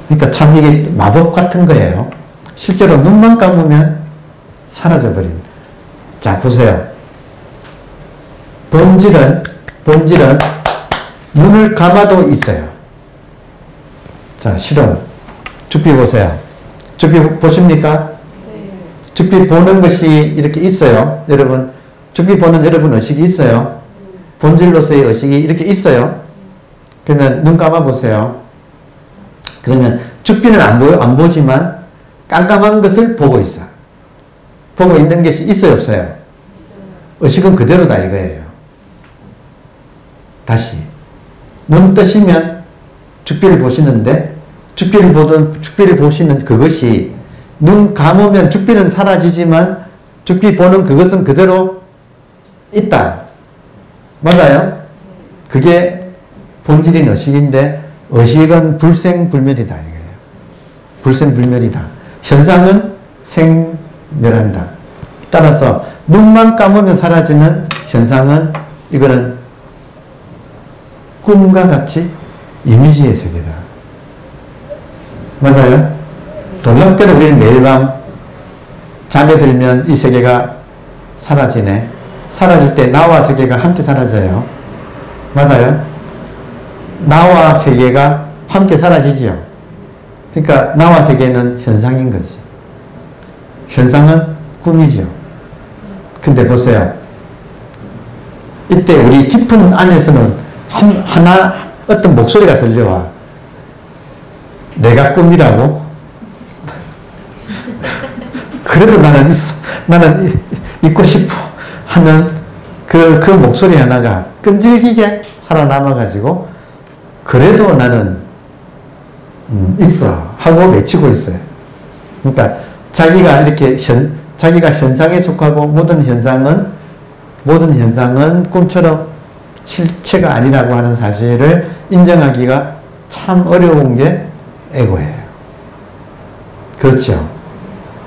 그러니까 참 이게 마법 같은 거예요. 실제로 눈만 감으면 사라져버립니다. 자, 보세요. 본질은 눈을 감아도 있어요. 자, 실험. 주피 보세요. 주피 보십니까? 네. 주피 보는 것이 이렇게 있어요. 여러분, 주피 보는 여러분 의식이 있어요. 본질로서의 의식이 이렇게 있어요. 그러면 눈 감아 보세요. 그러면 주피는 안 보지만 깜깜한 것을 보고 있어. 보고 있는 것이 있어요, 없어요? 의식은 그대로다 이거예요. 다시. 눈 뜨시면 주피를 보시는데 주피를 보시는 그것이 눈 감으면 주피는 사라지지만 주피 보는 그것은 그대로 있다. 맞아요? 그게 본질인 의식인데 의식은 불생불멸이다 이거예요. 불생불멸이다. 현상은 생멸한다. 따라서 눈만 감으면 사라지는 현상은 이거는 꿈과 같이 이미지의 세계다. 맞아요? 놀랍게도 우리는 매일 밤 잠에 들면 이 세계가 사라지네. 사라질 때 나와 세계가 함께 사라져요. 맞아요? 나와 세계가 함께 사라지지요. 그러니까 나와 세계는 현상인 거지. 현상은 꿈이죠. 근데 보세요. 이때 우리 깊은 안에서는 어떤 목소리가 들려와. 내가 꿈이라고? 그래도 나는 있고 싶어 하는 그 목소리 하나가 끈질기게 살아남아가지고 그래도 나는 있어 하고 외치고 있어요. 그러니까 자기가 이렇게 자기가 현상에 속하고 모든 현상은 꿈처럼 실체가 아니라고 하는 사실을 인정하기가 참 어려운 게 에고예요. 그렇죠.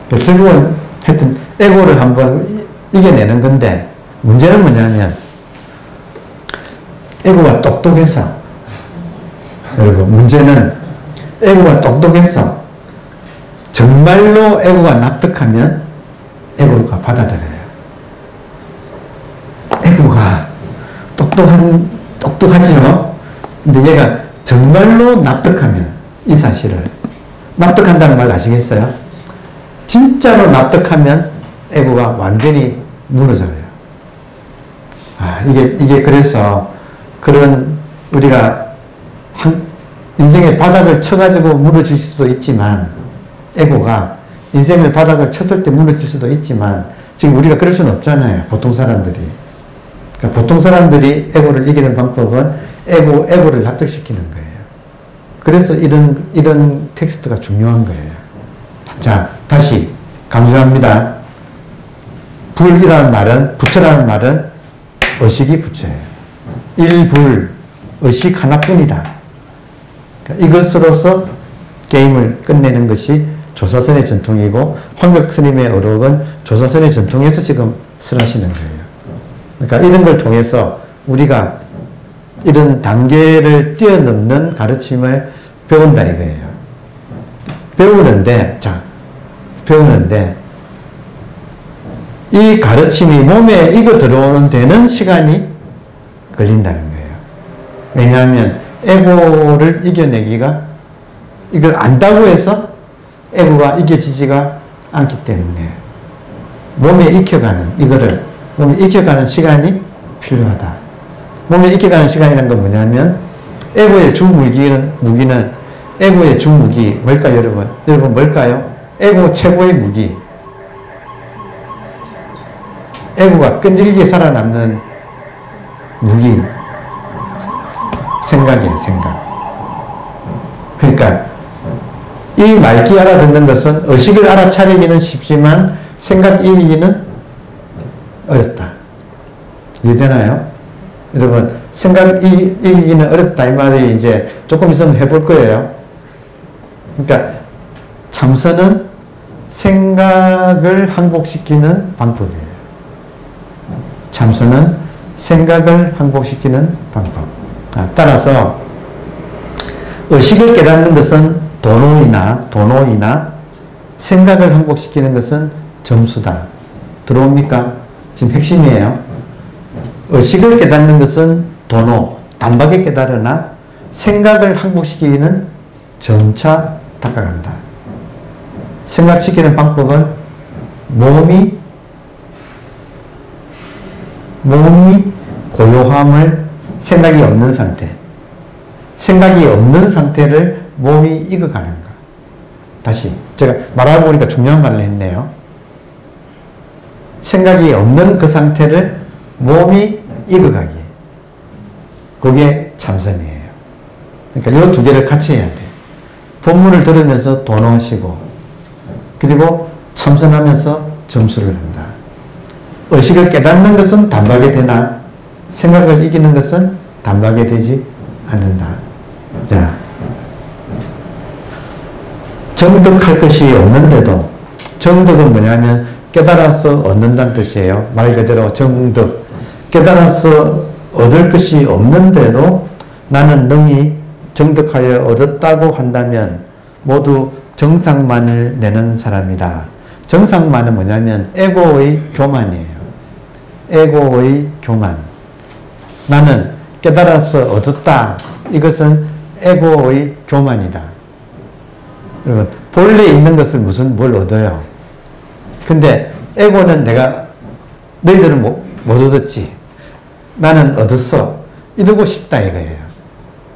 결국은 하여튼 에고를 한번 이겨내는 건데 문제는 뭐냐면 에고가 똑똑해서 여러분 문제는 에고가 똑똑해서 정말로 에고가 납득하면 에고가 받아들여요. 에고가 똑똑하죠. 근데 얘가 정말로 납득하면 이 사실을 납득한다는 말 아시겠어요? 진짜로 납득하면 에고가 완전히 무너져요. 이게 그래서 그런 우리가 인생의 바닥을 쳐가지고 무너질 수도 있지만 에고가 인생의 바닥을 쳤을 때 무너질 수도 있지만 지금 우리가 그럴 수는 없잖아요. 보통 사람들이. 그러니까 보통 사람들이 에고를 이기는 방법은 에고를 납득시키는 거예요. 그래서 이런 텍스트가 중요한 거예요. 자, 다시 강조합니다. 불이라는 말은, 부처라는 말은 의식이 부처예요. 일불, 의식 하나뿐이다. 그러니까 이것으로서 게임을 끝내는 것이 조사선의 전통이고 황벽 스님의 어록은 조사선의 전통에서 지금 설하시는 거예요. 그러니까 이런 걸 통해서 우리가 이런 단계를 뛰어넘는 가르침을 배운다 이거예요. 배우는데 이 가르침이 몸에 익어 들어오는 데는 시간이 걸린다는 거예요. 왜냐하면 에고를 이겨내기가 이걸 안다고 해서 에고가 이겨지지가 않기 때문에 몸에 익혀가는 시간이 필요하다. 몸에 익혀가는 시간이라는 건 뭐냐면 에고의 무기는 에고의 주무기 뭘까요, 여러분? 여러분 뭘까요? 에고 최고의 무기. 에고가 끈질기게 살아남는 무기. 생각이에요, 생각. 그러니까 이 말기 알아듣는 것은 의식을 알아차리기는 쉽지만 생각 이기기는 어렵다. 이해되나요? 여러분, 생각 이기기는 어렵다. 이 말이 이제 조금 있으면 해볼 거예요. 그러니까 참선은 생각을 항복시키는 방법이에요. 참선은 생각을 항복시키는 방법. 따라서 의식을 깨닫는 것은 도노이나 생각을 항복시키는 것은 점수다. 들어옵니까? 지금 핵심이에요. 의식을 깨닫는 것은 도노, 단박에 깨달으나 생각을 항복시키기는 점차 다가간다. 생각시키는 방법은 몸이 고요함을 생각이 없는 상태, 생각이 없는 상태를 몸이 익어가는 것. 다시 제가 말하고 보니까 중요한 말을 했네요. 생각이 없는 그 상태를 몸이 익어가기. 그게 참선이에요. 그러니까 이 두 개를 같이 해야 돼. 본문을 들으면서 도노하시고 그리고 참선하면서 점수를 한다. 의식을 깨닫는 것은 단박에 되나 생각을 이기는 것은 단박에 되지 않는다. 자, 정득할 것이 없는데도, 정득은 뭐냐면 깨달아서 얻는다는 뜻이에요. 말 그대로 정득. 깨달아서 얻을 것이 없는데도 나는 능히 정득하여 얻었다고 한다면 모두 정상만을 내는 사람이다. 정상만은 뭐냐면 에고의 교만이에요. 에고의 교만. 나는 깨달아서 얻었다. 이것은 에고의 교만이다. 여러분, 본래 있는 것을 뭘 얻어요? 근데 에고는 너희들은 못 얻었지. 나는 얻었어. 이러고 싶다 이거예요.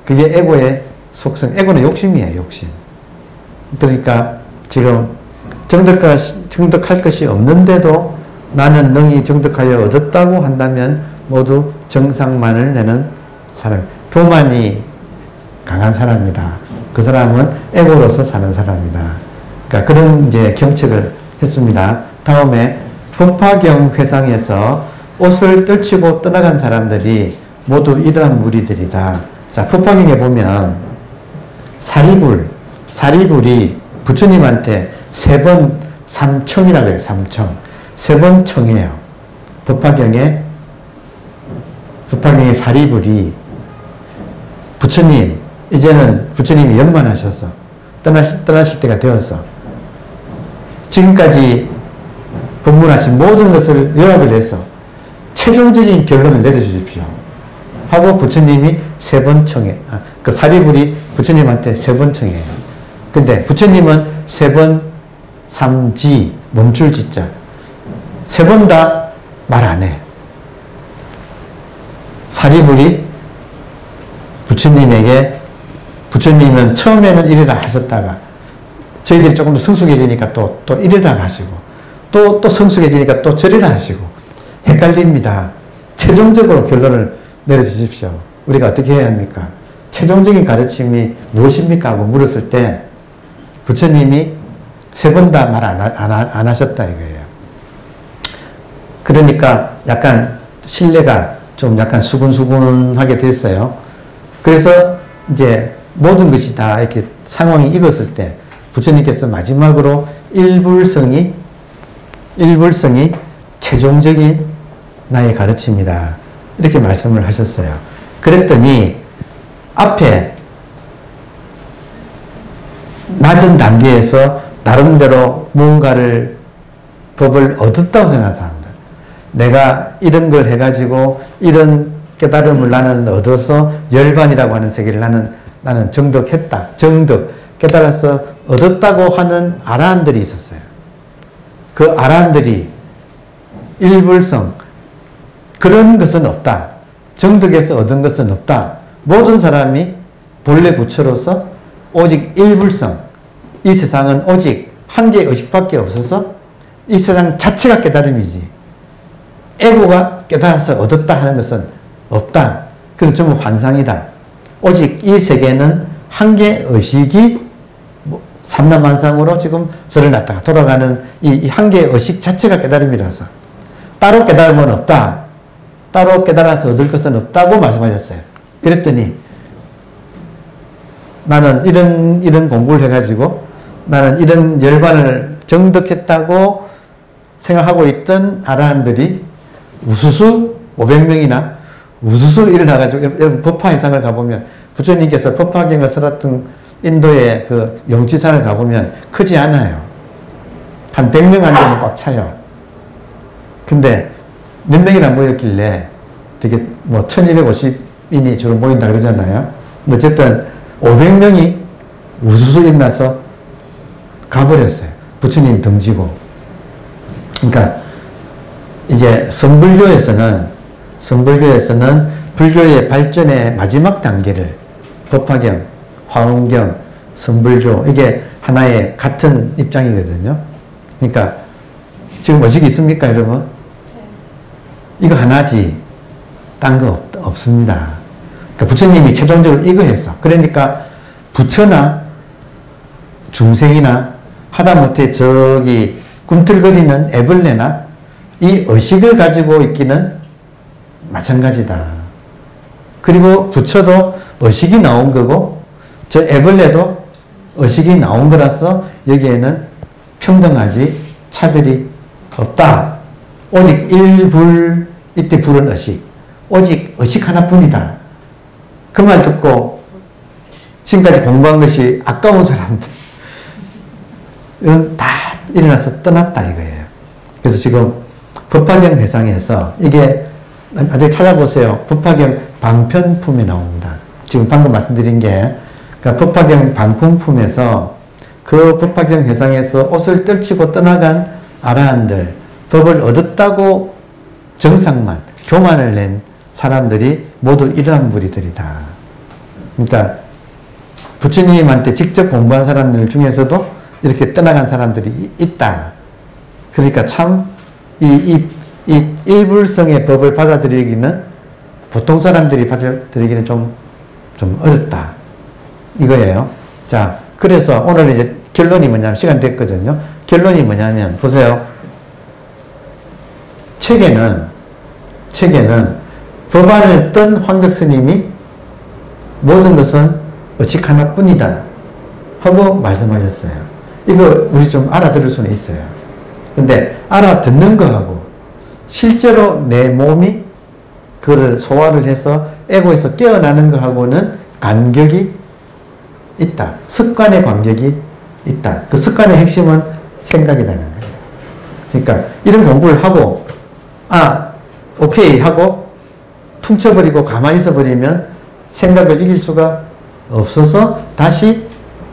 그게 에고의 속성. 에고는 욕심이에요, 욕심. 그러니까 지금 정득할 것이 없는데도 나는 능히 정득하여 얻었다고 한다면 모두 정상만을 내는 사람. 교만이 강한 사람이다. 그 사람은 에고로서 사는 사람이다. 그러니까 그런 이제 경책을 했습니다. 다음에 법화경 회상에서 옷을 떨치고 떠나간 사람들이 모두 이러한 무리들이다. 자, 법화경에 보면 사리불이 부처님한테 3번 삼청이라고 해요. 삼청. 3번 청해요. 법화경에 사리불이 부처님, 이제는 부처님이 연만하셔서 떠나실 때가 되었어. 지금까지 법문하신 모든 것을 요약을 해서 최종적인 결론을 내려주십시오. 하고 부처님이 3번 청해. 그 사리불이 부처님한테 3번 청해요. 근데 부처님은 3번 삼지, 멈출 지자. 3번 다 말 안 해. 사리불이 부처님은 처음에는 이래라 하셨다가 저희들이 조금 더 성숙해지니까 또 이래라 하시고 또 성숙해지니까 또 저래라 하시고 헷갈립니다. 최종적으로 결론을 내려주십시오. 우리가 어떻게 해야 합니까? 최종적인 가르침이 무엇입니까? 하고 물었을 때 부처님이 3번 다 말 안 하셨다 이거예요. 그러니까 약간 신뢰가 좀 약간 수근수근하게 됐어요. 그래서 이제 모든 것이 다 이렇게 상황이 익었을 때 부처님께서 마지막으로 일불성이 최종적인 나의 가르침이다. 이렇게 말씀을 하셨어요. 그랬더니 앞에 낮은 단계에서 나름대로 무언가를 법을 얻었다고 생각하는 사람들. 내가 이런 걸 해가지고 이런 깨달음을 나는 얻어서 열반이라고 하는 세계를 나는 정득했다. 깨달아서 얻었다고 하는 아라한들이 있었어요. 그 아라한들이 일불성, 그런 것은 없다. 정득에서 얻은 것은 없다. 모든 사람이 본래 부처로서 오직 일불성, 이 세상은 오직 한 개의 의식밖에 없어서 이 세상 자체가 깨달음이지 에고가 깨달아서 얻었다 하는 것은 없다. 그건 전부 환상이다. 오직 이 세계는 한계 의식이 삼라만상으로 지금 드러났다가 돌아가는 이 한계 의식 자체가 깨달음이라서 따로 깨달음은 없다. 따로 깨달아서 얻을 것은 없다고 말씀하셨어요. 그랬더니 나는 이런 공부를 해가지고 나는 이런 열반을 정득했다고 생각하고 있던 아라한들이 우수수 500명이나 우수수 일어나가지고 여러분 법화회상을 가보면 부처님께서 법화경을 설했던 인도의 그 용지산을 가보면 크지 않아요. 한 100명 앉으면 꽉 차요. 근데 몇 명이나 모였길래 되게 뭐 1250인이 주로 모인다 그러잖아요. 어쨌든 500명이 우수수 일어나서 가버렸어요. 부처님 등지고. 그러니까 이제 성불교에서는 불교의 발전의 마지막 단계를 법화경, 화엄경, 성불교 이게 하나의 같은 입장이거든요. 그러니까 지금 의식이 있습니까, 여러분? 이거 하나지 딴 거 없습니다. 그러니까 부처님이 최종적으로 이거 했어. 그러니까 부처나 중생이나 하다못해 저기 꿈틀거리는 애벌레나 이 의식을 가지고 있기는 마찬가지다. 그리고 부처도 의식이 나온 거고 저 애벌레도 의식이 나온 거라서 여기에는 평등하지 차별이 없다. 오직 일불, 이때 불은 의식. 오직 의식 하나뿐이다. 그 말 듣고 지금까지 공부한 것이 아까운 사람들 이건 다 일어나서 떠났다 이거예요. 그래서 지금 법화경 회상에서 이게 나중에 찾아보세요. 법화경 방편품에 나옵니다. 지금 방금 말씀드린 게 그러니까 법화경 방편품에서 그 법화경 회상에서 옷을 떨치고 떠나간 아라한들 법을 얻었다고 정상만 교만을 낸 사람들이 모두 이러한 무리들이다. 그러니까 부처님한테 직접 공부한 사람들 중에서도 이렇게 떠나간 사람들이 있다. 그러니까 참 이 일불성의 법을 받아들이기는 보통 사람들이 받아들이기는 좀 어렵다. 이거예요. 자, 그래서 오늘 이제 결론이 뭐냐면 시간 됐거든요. 결론이 뭐냐면 보세요. 책에는 법안을 뜬 황벽 스님이 모든 것은 의식 하나뿐이다 하고 말씀하셨어요. 이거 우리 좀 알아들을 수는 있어요. 근데 알아듣는 거하고 실제로 내 몸이 그거를 소화를 해서 에고에서 깨어나는 거하고는 간격이 있다. 습관의 간격이 있다. 그 습관의 핵심은 생각이라는 거예요. 그러니까 이런 공부를 하고 오케이 하고 퉁쳐버리고 가만히 있어버리면 생각을 이길 수가 없어서 다시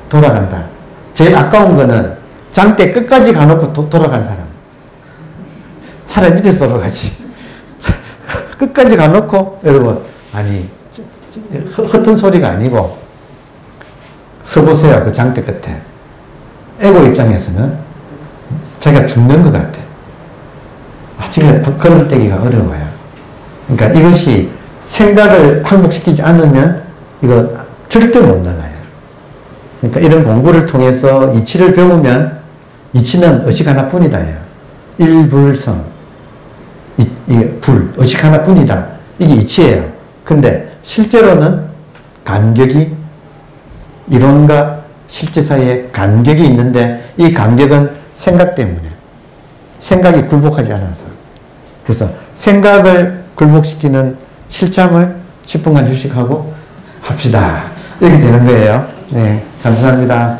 돌아간다. 제일 아까운 거는 장대 끝까지 가놓고 돌아간 사람. 차라리 밑에서 돌아가지. 끝까지 가놓고 여러분 아니 헛된 소리가 아니고 서보세요. 그 장대 끝에. 에고 입장에서는 자기가 죽는 것 같아. 지금 걸어떼기가 어려워요. 그러니까 이것이 생각을 항복시키지 않으면 이거 절대 못 나가요. 그러니까 이런 공부를 통해서 이치를 배우면 이치는 의식 하나뿐이다. 일불성, 불, 의식 하나뿐이다. 이게 이치예요. 근데 실제로는 간격이 이론과 실제 사이에 간격이 있는데 이 간격은 생각 때문에 생각이 굴복하지 않아서 그래서 생각을 굴복시키는 실참을 10분간 휴식하고 합시다. 이렇게 되는 거예요. 네, 감사합니다.